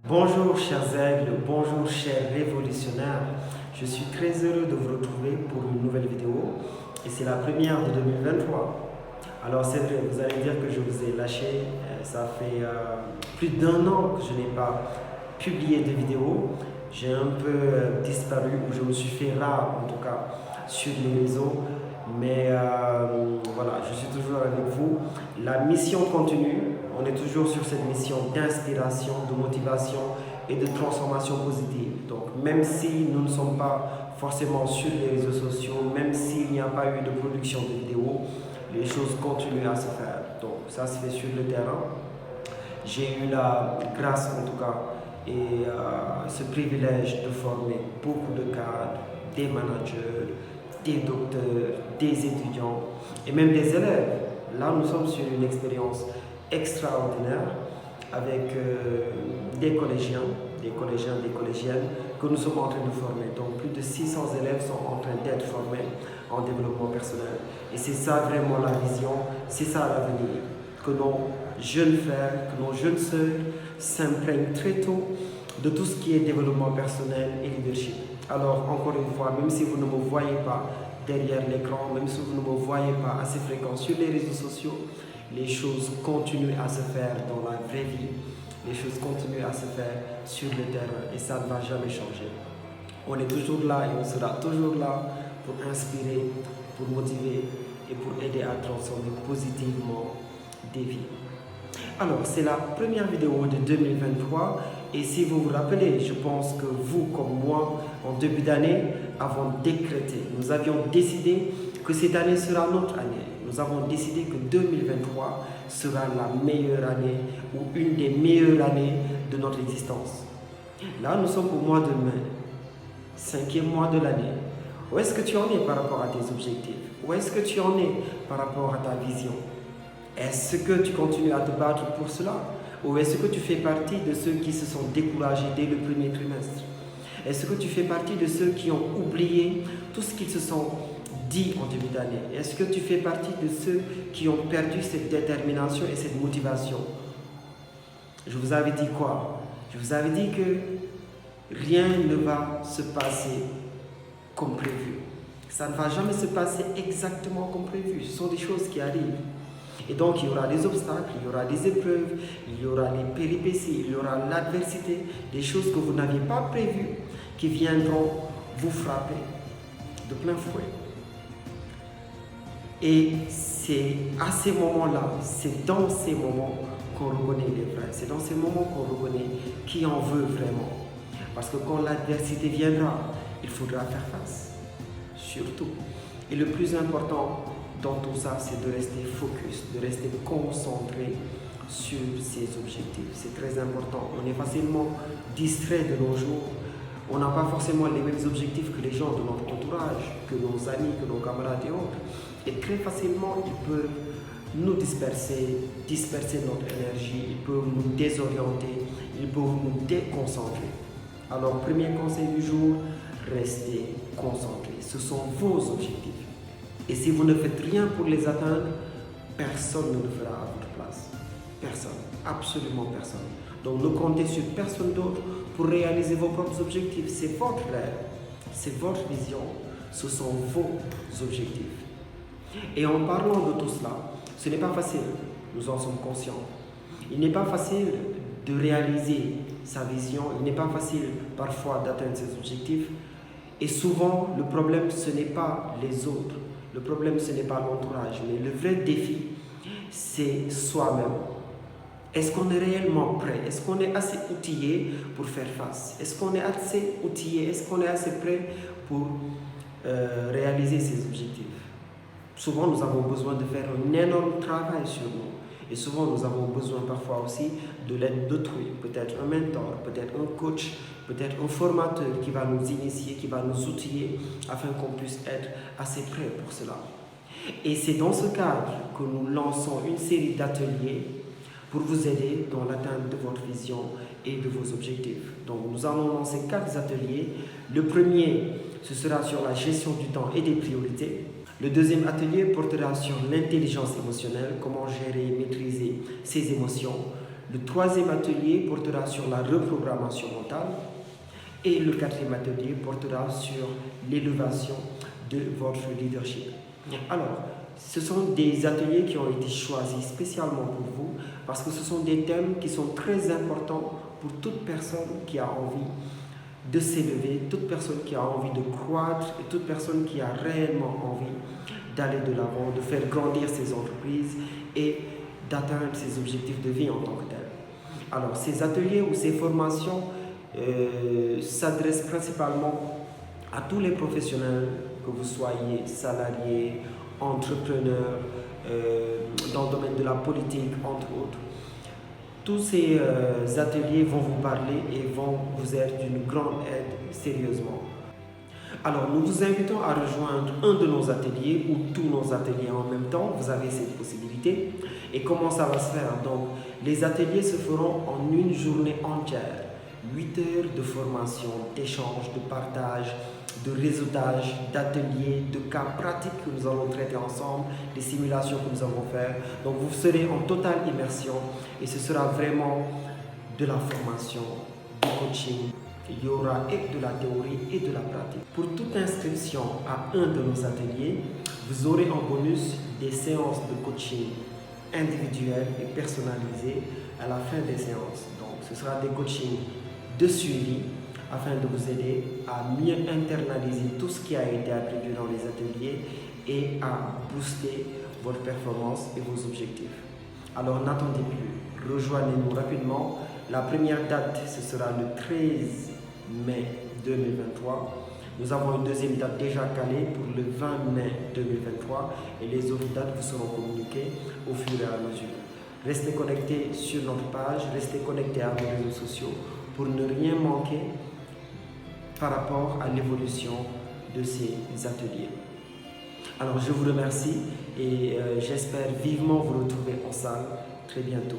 Bonjour chers aigles, bonjour chers révolutionnaires. Je suis très heureux de vous retrouver pour une nouvelle vidéo et c'est la première de 2023. Alors c'est vrai, vous allez dire que je vous ai lâché, ça fait plus d'1 an que je n'ai pas publié de vidéo. J'ai un peu disparu, ou je me suis fait rare en tout cas sur les réseaux. Mais voilà, je suis toujours avec vous. La mission continue. On est toujours sur cette mission d'inspiration, de motivation et de transformation positive. Donc même si nous ne sommes pas forcément sur les réseaux sociaux, même s'il n'y a pas eu de production de vidéos, les choses continuent à se faire. Donc ça se fait sur le terrain. J'ai eu la grâce en tout cas et ce privilège de former beaucoup de cadres, des managers, des docteurs, des étudiants et même des élèves. Là, nous sommes sur une expérience extraordinaire avec des collégiens, des collégiennes que nous sommes en train de former. Donc, plus de 600 élèves sont en train d'être formés en développement personnel. Et c'est ça vraiment la vision, c'est ça l'avenir. Que nos jeunes frères, que nos jeunes sœurs s'imprègnent très tôt de tout ce qui est développement personnel et leadership. Alors, encore une fois, même si vous ne me voyez pas derrière l'écran, même si vous ne me voyez pas assez fréquent sur les réseaux sociaux, les choses continuent à se faire dans la vraie vie. Les choses continuent à se faire sur le terrain et ça ne va jamais changer. On est toujours là et on sera toujours là pour inspirer, pour motiver et pour aider à transformer positivement des vies. Alors, c'est la première vidéo de 2023 et si vous vous rappelez, je pense que vous comme moi, en début d'année, avons décrété, nous avions décidé que cette année sera notre année. Nous avons décidé que 2023 sera la meilleure année ou une des meilleures années de notre existence. Là, nous sommes au mois de mai, 5e mois de l'année. Où est-ce que tu en es par rapport à tes objectifs? Où est-ce que tu en es par rapport à ta vision? Est-ce que tu continues à te battre pour cela? Ou est-ce que tu fais partie de ceux qui se sont découragés dès le premier trimestre? Est-ce que tu fais partie de ceux qui ont oublié tout ce qu'ils se sont dit en début d'année? Est-ce que tu fais partie de ceux qui ont perdu cette détermination et cette motivation? Je vous avais dit quoi? Je vous avais dit que rien ne va se passer comme prévu. Ça ne va jamais se passer exactement comme prévu. Ce sont des choses qui arrivent. Et donc, il y aura des obstacles, il y aura des épreuves, il y aura les péripéties, il y aura l'adversité, des choses que vous n'aviez pas prévues qui viendront vous frapper de plein fouet. Et c'est à ces moments-là, c'est dans ces moments qu'on reconnaît les vrais. C'est dans ces moments qu'on reconnaît qui en veut vraiment. Parce que quand l'adversité viendra, il faudra faire face. Surtout. Et le plus important dans tout ça, c'est de rester focus, de rester concentré sur ses objectifs. C'est très important. On est facilement distrait de nos jours. On n'a pas forcément les mêmes objectifs que les gens de notre entourage, que nos amis, que nos camarades et autres. Et très facilement, ils peuvent nous disperser notre énergie, ils peuvent nous désorienter, ils peuvent nous déconcentrer. Alors, premier conseil du jour, restez concentrés. Ce sont vos objectifs. Et si vous ne faites rien pour les atteindre, personne ne le fera à votre place. Personne, absolument personne. Donc ne comptez sur personne d'autre pour réaliser vos propres objectifs. C'est votre rêve, c'est votre vision, ce sont vos objectifs. Et en parlant de tout cela, ce n'est pas facile, nous en sommes conscients. Il n'est pas facile de réaliser sa vision, il n'est pas facile parfois d'atteindre ses objectifs. Et souvent, le problème, ce n'est pas les autres. Le problème, ce n'est pas l'entourage, mais le vrai défi, c'est soi-même. Est-ce qu'on est réellement prêt? Est-ce qu'on est assez outillé pour faire face? Est-ce qu'on est assez outillé? Est-ce qu'on est assez prêt pour réaliser ses objectifs? Souvent, nous avons besoin de faire un énorme travail sur nous. Et souvent, nous avons besoin parfois aussi de l'aide d'autrui, peut-être un mentor, peut-être un coach, peut-être un formateur qui va nous initier, qui va nous outiller afin qu'on puisse être assez prêt pour cela. Et c'est dans ce cadre que nous lançons une série d'ateliers pour vous aider dans l'atteinte de votre vision et de vos objectifs. Donc nous allons lancer 4 ateliers. Le premier, ce sera sur la gestion du temps et des priorités. Le deuxième atelier portera sur l'intelligence émotionnelle, comment gérer et maîtriser ses émotions. Le troisième atelier portera sur la reprogrammation mentale. Et le quatrième atelier portera sur l'élévation de votre leadership. Alors, ce sont des ateliers qui ont été choisis spécialement pour vous parce que ce sont des thèmes qui sont très importants pour toute personne qui a envie de s'élever, toute personne qui a envie de croître et toute personne qui a réellement envie d'aller de l'avant, de faire grandir ses entreprises et d'atteindre ses objectifs de vie en tant que tel. Alors, ces ateliers ou ces formations s'adressent principalement à tous les professionnels, que vous soyez salariés, entrepreneurs, dans le domaine de la politique, entre autres. Tous ces ateliers vont vous parler et vont vous être d'une grande aide, sérieusement. Alors, nous vous invitons à rejoindre un de nos ateliers ou tous nos ateliers en même temps. Vous avez cette possibilité. Et comment ça va se faire? Donc, les ateliers se feront en une journée entière. 8 heures de formation, d'échange, de partage, de réseautage, d'ateliers, de cas pratiques que nous allons traiter ensemble, des simulations que nous allons faire. Donc vous serez en totale immersion et ce sera vraiment de la formation, du coaching. Il y aura et de la théorie et de la pratique. Pour toute inscription à un de nos ateliers, vous aurez en bonus des séances de coaching individuelles et personnalisées à la fin des séances. Donc ce sera des coachings de suivi afin de vous aider à mieux internaliser tout ce qui a été appris durant les ateliers et à booster votre performance et vos objectifs. Alors n'attendez plus, rejoignez-nous rapidement. La première date, ce sera le 13 mai 2023. Nous avons une deuxième date déjà calée pour le 20 mai 2023 et les autres dates vous seront communiquées au fur et à mesure. Restez connectés sur notre page, restez connectés à nos réseaux sociaux pour ne rien manquer par rapport à l'évolution de ces ateliers. Alors je vous remercie et j'espère vivement vous retrouver en salle très bientôt.